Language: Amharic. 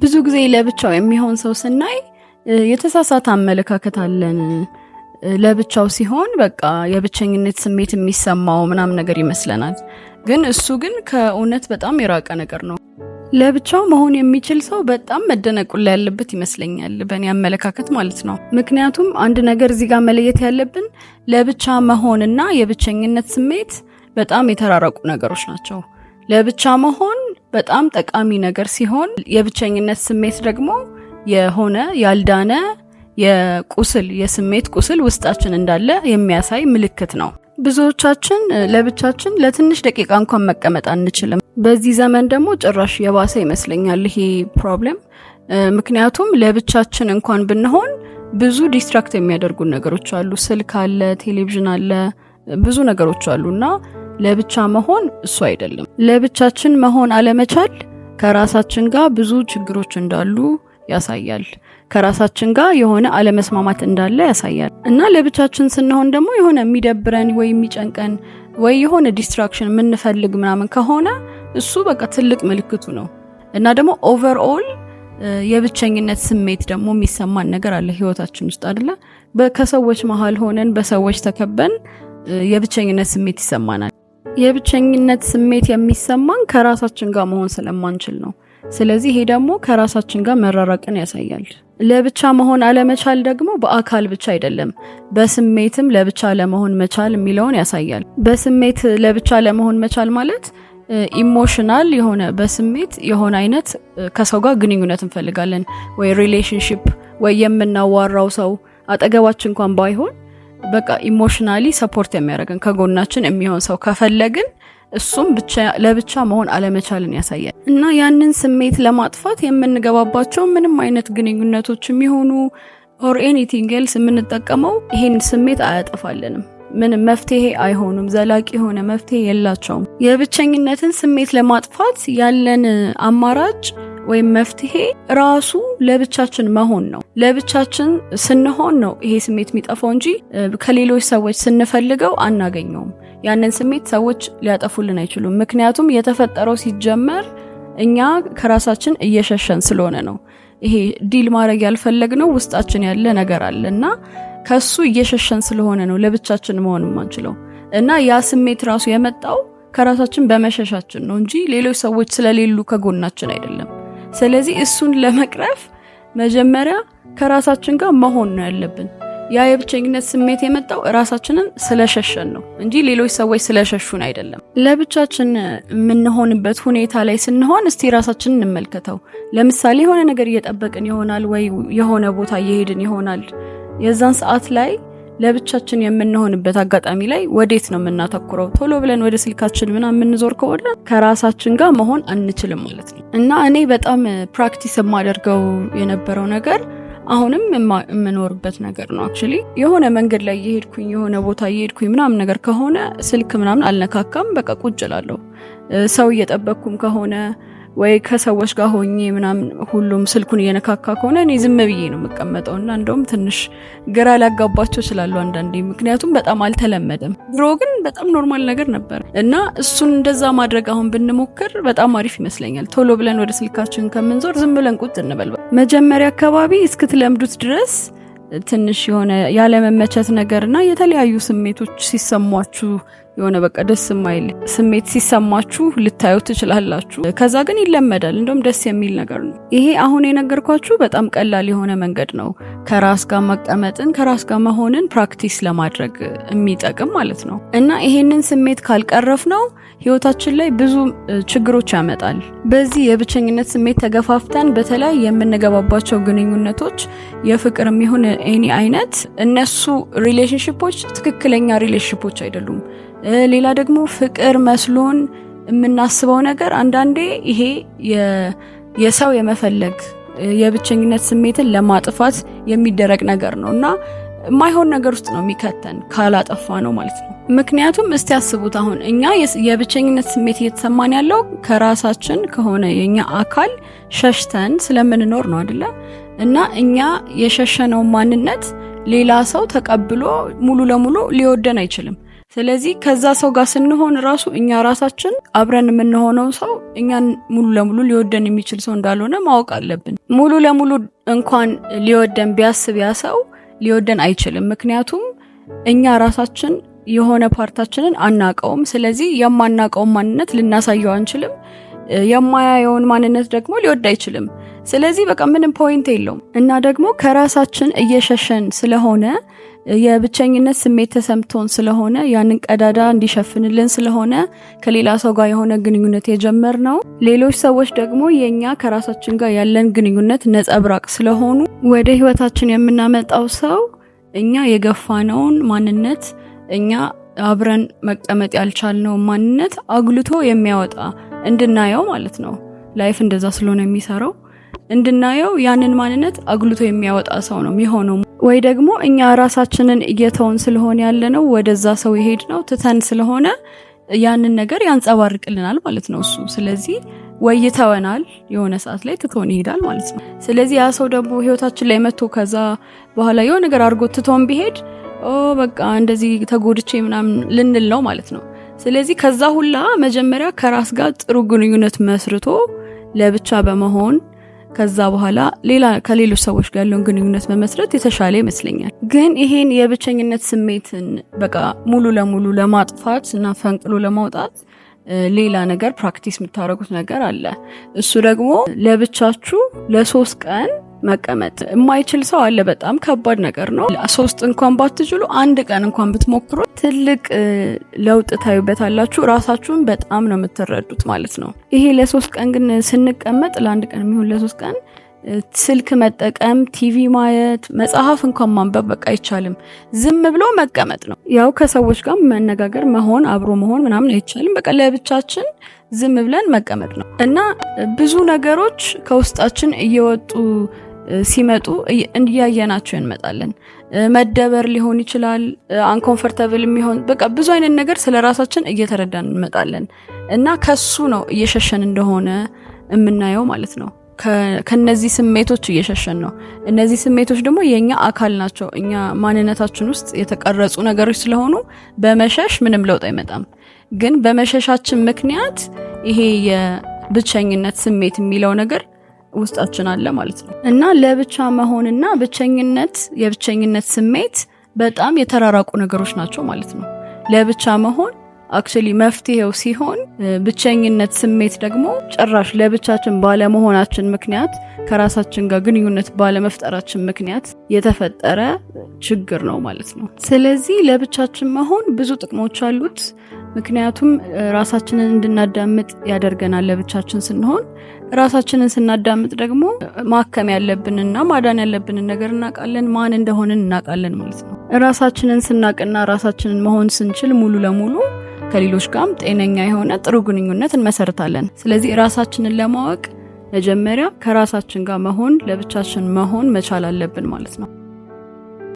ብዙ ጊዜ ለብቻው የሚሆን ሰው ስናይ የተሳሳተ አመለካከት አለን። ለብቻው ሲሆን በቃ የብቸኝነት ስሜት የሚሰማው ምናምን ነገር ይመስለናል። ግን እሱ ግን ከእውነት በጣም የራቀ ነገር ነው። ለብቻው መሆን የሚችል ሰው በጣም መደነቁላ ያለበት ይመስለኛል፣ በእኔ አመለካከት ማለት ነው። ምክንያቱም አንድ ነገር እዚህ ጋር መለየት ያለብን ለብቻ መሆንና የብቸኝነት ስሜት በጣም የተራራቁ ነገሮች ናቸው። ለብቻ መሆን በጣም ጠቃሚ ነገር ሲሆን የብቸኝነት ስሜት ደግሞ የሆነ ያልዳነ የስሜት ቁስል ውስጣችን እንዳለ የሚያሳይ ምልክት ነው። ብዙዎቻችን ለብቻችን ለትንሽ ደቂቃ እንኳን መቀመጥ አንችልም። በዚህ ዘመን ደግሞ ጭራሽ የባሰ ይመስለኛል ይሄ ፕሮብሌም። ምክንያቱም ለብቻችን እንኳን ብንሆን ብዙ ዲስትራክት የሚያደርጉ ነገሮች አሉ። ስልክ አለ፣ ቴሌቪዥን አለ፣ ብዙ ነገሮች አሉና ለብቻ መሆን እሱ አይደለም። ለብቻችን መሆን አለመቻል ከራሳችን ጋር ብዙ ችግሮች እንዳሉ ያሳያል። ከራሳችን ጋር የሆነ አለመስማማት እንዳለ ያሳያል። እና ለብቻችን ስንሆን ደግሞ የሆነ የሚደብረን ወይ የሚጨንቀን ወይ የሆነ ዲስትራክሽን የምንፈልግ ምናምን ከሆነ እሱ በቃ ትልቅ ምልክቱ ነው። እና ደግሞ ኦቨርኦል የብቸኝነት ስሜት ደግሞ የሚሰማን ነገር አለ ህይወታችን ውስጥ አይደለ? ከሰዎች መሃል ሆነን በሰዎች ተከበን የብቸኝነት ስሜት ይሰማናል። የብቸኝነት ስሜት የሚሰማን ከራሳችን ጋር መሆን ስለማንችል ነው። ስለዚህ ይሄ ደግሞ ከራሳችን ጋር መራራቅን ያሳያል። ለብቻ መሆን አለመቻል ደግሞ በአካል ብቻ አይደለም፣ በስሜትም ለብቻ ለመሆን መቻል የሚለውን ያሳያል። በስሜት ለብቻ ለመሆን መቻል ማለት ኢሞሽናል የሆነ በስሜት የሆነ አይነት ከሰው ጋር ግንኙነት እንፈልጋለን፣ ወይ ሪሌሽንሺፕ፣ ወይ የምናዋራው ሰው አጠገባችን እንኳን ባይሆን በቃ ኢሞሽናሊ ሰፖርት የሚያደርገን ከጎናችን የሚሆን ሰው ከፈለግን እሱም ለብቻ መሆን አለመቻልን ያሳያል። እና ያንን ስሜት ለማጥፋት የምንገባባቸው ምንም አይነት ግንኙነቶች የሚሆኑ or anything else የምንጠቀመው ይሄን ስሜት አያጠፋልንም። ምንም መፍትሄ አይሆኑም፣ ዘላቂ የሆነ መፍትሄ የላቸውም። የብቸኝነትን ስሜት ለማጥፋት ያለን አማራጭ ወይም መፍትሄ ራሱ ለብቻችን መሆን ነው። ለብቻችን ስንሆን ነው ይሄ ስሜት የሚጠፋው እንጂ ከሌሎች ሰዎች ስንፈልገው አናገኘውም። ያንን ስሜት ሰዎች ሊያጠፉልን አይችሉም። ምክንያቱም የተፈጠረው ሲጀመር እኛ ከራሳችን እየሸሸን ስለሆነ ነው። ይሄ ዲል ማድረግ ያልፈለግነው ውስጣችን ያለ ነገር አለና ከሱ እየሸሸን ስለሆነ ነው ለብቻችን መሆን የማንችለው። እና ያ ስሜት ራሱ የመጣው ከራሳችን በመሸሻችን ነው እንጂ ሌሎች ሰዎች ስለሌሉ ከጎናችን አይደለም። ስለዚህ እሱን ለመቅረፍ መጀመሪያ ከራሳችን ጋር መሆን ነው ያለብን። ያ የብቸኝነት ስሜት የመጣው ራሳችንን ስለሸሸን ነው እንጂ ሌሎች ሰዎች ስለሸሹን አይደለም። ለብቻችን የምንሆንበት ሁኔታ ላይ ስንሆን እስቲ ራሳችንን እንመልከተው። ለምሳሌ የሆነ ነገር እየጠበቅን ይሆናል፣ ወይ የሆነ ቦታ እየሄድን ይሆናል። የዛን ሰዓት ላይ ለብቻችን የምንሆንበት አጋጣሚ ላይ ወዴት ነው የምናተኩረው? ቶሎ ብለን ወደ ስልካችን ምናምን የምንዞር ከሆነ ከራሳችን ጋር መሆን አንችልም ማለት ነው። እና እኔ በጣም ፕራክቲስ የማደርገው የነበረው ነገር አሁንም የምኖርበት ነገር ነው። አክቹሊ የሆነ መንገድ ላይ እየሄድኩኝ የሆነ ቦታ እየሄድኩኝ ምናምን ነገር ከሆነ ስልክ ምናምን አልነካካም፣ በቃ ቁጭ እላለሁ። ሰው እየጠበቅኩም ከሆነ ወይ ከሰዎች ጋር ሆኜ ምናምን ሁሉም ስልኩን እየነካካ ከሆነ እኔ ዝም ብዬ ነው የምቀመጠውና እንደውም ትንሽ ግራ ላጋባቸው እችላለሁ አንዳንዴ፣ ምክንያቱም በጣም አልተለመደም። ድሮ ግን በጣም ኖርማል ነገር ነበር እና እሱን እንደዛ ማድረግ አሁን ብንሞክር በጣም አሪፍ ይመስለኛል። ቶሎ ብለን ወደ ስልካችን ከምንዞር ዝም ብለን ቁጭ እንበል። መጀመሪያ አካባቢ እስክትለምዱት ድረስ ትንሽ የሆነ ያለመመቸት ነገርና የተለያዩ ስሜቶች ሲሰሟችሁ የሆነ በቃ ደስ የማይል ስሜት ሲሰማችሁ ልታዩት ትችላላችሁ። ከዛ ግን ይለመዳል። እንደውም ደስ የሚል ነገር ነው። ይሄ አሁን የነገርኳችሁ በጣም ቀላል የሆነ መንገድ ነው፣ ከራስ ጋር መቀመጥን ከራስ ጋር መሆንን ፕራክቲስ ለማድረግ የሚጠቅም ማለት ነው። እና ይሄንን ስሜት ካልቀረፍ ነው ህይወታችን ላይ ብዙ ችግሮች ያመጣል። በዚህ የብቸኝነት ስሜት ተገፋፍተን በተለይ የምንገባባቸው ግንኙነቶች የፍቅርም ይሁን ኤኒ አይነት እነሱ ሪሌሽንሺፖች ትክክለኛ ሪሌሽንሺፖች አይደሉም። ሌላ ደግሞ ፍቅር መስሎን የምናስበው ነገር አንዳንዴ ይሄ የሰው የመፈለግ የብቸኝነት ስሜትን ለማጥፋት የሚደረግ ነገር ነውና የማይሆን ነገር ውስጥ ነው የሚከተን ካላጠፋ ነው ማለት ነው። ምክንያቱም እስቲ ያስቡት፣ አሁን እኛ የብቸኝነት ስሜት እየተሰማን ያለው ከራሳችን ከሆነ የኛ አካል ሸሽተን ስለምንኖር ነው አይደለ? እና እኛ የሸሸነው ማንነት ሌላ ሰው ተቀብሎ ሙሉ ለሙሉ ሊወደን አይችልም። ስለዚህ ከዛ ሰው ጋር ስንሆን ራሱ እኛ ራሳችን አብረን የምንሆነው ሰው እኛን ሙሉ ለሙሉ ሊወደን የሚችል ሰው እንዳልሆነ ማወቅ አለብን። ሙሉ ለሙሉ እንኳን ሊወደን ቢያስብ ያ ሰው ሊወደን አይችልም። ምክንያቱም እኛ ራሳችን የሆነ ፓርታችንን አናቀውም። ስለዚህ የማናቀውን ማንነት ልናሳየው አንችልም። የማያየውን ማንነት ደግሞ ሊወድ አይችልም። ስለዚህ በቃ ምንም ፖይንት የለውም። እና ደግሞ ከራሳችን እየሸሸን ስለሆነ የብቸኝነት ስሜት ተሰምቶን ስለሆነ ያንን ቀዳዳ እንዲሸፍንልን ስለሆነ ከሌላ ሰው ጋር የሆነ ግንኙነት የጀመርነው ሌሎች ሰዎች ደግሞ የኛ ከራሳችን ጋር ያለን ግንኙነት ነጸብራቅ ስለሆኑ ወደ ህይወታችን የምናመጣው ሰው እኛ የገፋነውን ማንነት እኛ አብረን መቀመጥ ያልቻልነው ማንነት አጉልቶ የሚያወጣ እንድናየው ማለት ነው። ላይፍ እንደዛ ስለሆነ የሚሰራው እንድናየው ያንን ማንነት አጉልቶ የሚያወጣ ሰው ነው የሚሆነው። ወይ ደግሞ እኛ ራሳችንን እየተውን ስለሆነ ያለነው ወደዛ ሰው ይሄድነው ትተን ስለሆነ ያንን ነገር ያንጸባርቅልናል ማለት ነው እሱ። ስለዚህ ወይ ይተወናል የሆነ ሰዓት ላይ ትቶን ይሄዳል ማለት ነው። ስለዚህ ያ ሰው ደግሞ ህይወታችን ላይ መጥቶ ከዛ በኋላ የሆነ ነገር አድርጎ ትቶን ቢሄድ በቃ እንደዚህ ተጎድቼ ምናምን ልንል ነው ማለት ነው። ስለዚህ ከዛ ሁላ መጀመሪያ ከራስ ጋር ጥሩ ግንኙነት መስርቶ ለብቻ በመሆን ከዛ በኋላ ከሌሎች ሰዎች ጋር ያለውን ግንኙነት መመስረት የተሻለ ይመስለኛል። ግን ይሄን የብቸኝነት ስሜትን በቃ ሙሉ ለሙሉ ለማጥፋት እና ፈንቅሎ ለማውጣት ሌላ ነገር ፕራክቲስ የምታደርጉት ነገር አለ። እሱ ደግሞ ለብቻችሁ ለ3 ቀን መቀመጥ የማይችል ሰው አለ። በጣም ከባድ ነገር ነው። 3 እንኳን ባትችሉ 1 ቀን እንኳን ብትሞክሩ ትልቅ ለውጥ ታዩበታላችሁ። ራሳችሁን በጣም ነው የምትረዱት ማለት ነው። ይሄ ለ3 ቀን ግን ስንቀመጥ ለ1 ቀን የሚሆን ለ3 ቀን ስልክ መጠቀም፣ ቲቪ ማየት፣ መጽሐፍ እንኳን ማንበብ በቃ አይቻልም። ዝም ብሎ መቀመጥ ነው። ያው ከሰዎች ጋር መነጋገር መሆን አብሮ መሆን ምናምን አይቻልም። በቃ ለብቻችን ዝም ብለን መቀመጥ ነው እና ብዙ ነገሮች ከውስጣችን እየወጡ ሲመጡ እንዲያየናቸው እንመጣለን። መደበር ሊሆን ይችላል፣ አንኮምፎርታብል የሚሆን በቃ ብዙ አይነት ነገር ስለራሳችን እየተረዳን እንመጣለን እና ከሱ ነው እየሸሸን እንደሆነ የምናየው ማለት ነው። ከነዚህ ስሜቶች እየሸሸን ነው። እነዚህ ስሜቶች ደግሞ የኛ አካል ናቸው። እኛ ማንነታችን ውስጥ የተቀረጹ ነገሮች ስለሆኑ በመሸሽ ምንም ለውጥ አይመጣም። ግን በመሸሻችን ምክንያት ይሄ የብቸኝነት ስሜት የሚለው ነገር ውስጣችን አለ ማለት ነው እና ለብቻ መሆንና የብቸኝነት ስሜት በጣም የተራራቁ ነገሮች ናቸው ማለት ነው። ለብቻ መሆን አክቹሊ መፍትሄው ሲሆን ብቸኝነት ስሜት ደግሞ ጭራሽ ለብቻችን ባለመሆናችን ምክንያት ከራሳችን ጋር ግንኙነት ባለመፍጠራችን ምክንያት የተፈጠረ ችግር ነው ማለት ነው። ስለዚህ ለብቻችን መሆን ብዙ ጥቅሞች አሉት። ምክንያቱም ራሳችንን እንድናዳምጥ ያደርገናል። ለብቻችን ስንሆን ራሳችንን ስናዳምጥ ደግሞ ማከም ያለብንና ማዳን ያለብንን ነገር እናውቃለን፣ ማን እንደሆንን እናውቃለን ማለት ነው። ራሳችንን ስናቅና ራሳችንን መሆን ስንችል ሙሉ ለሙሉ ከሌሎች ጋርም ጤነኛ የሆነ ጥሩ ግንኙነት እንመሰርታለን። ስለዚህ ራሳችንን ለማወቅ መጀመሪያ ከራሳችን ጋር መሆን ለብቻችን መሆን መቻል አለብን ማለት ነው።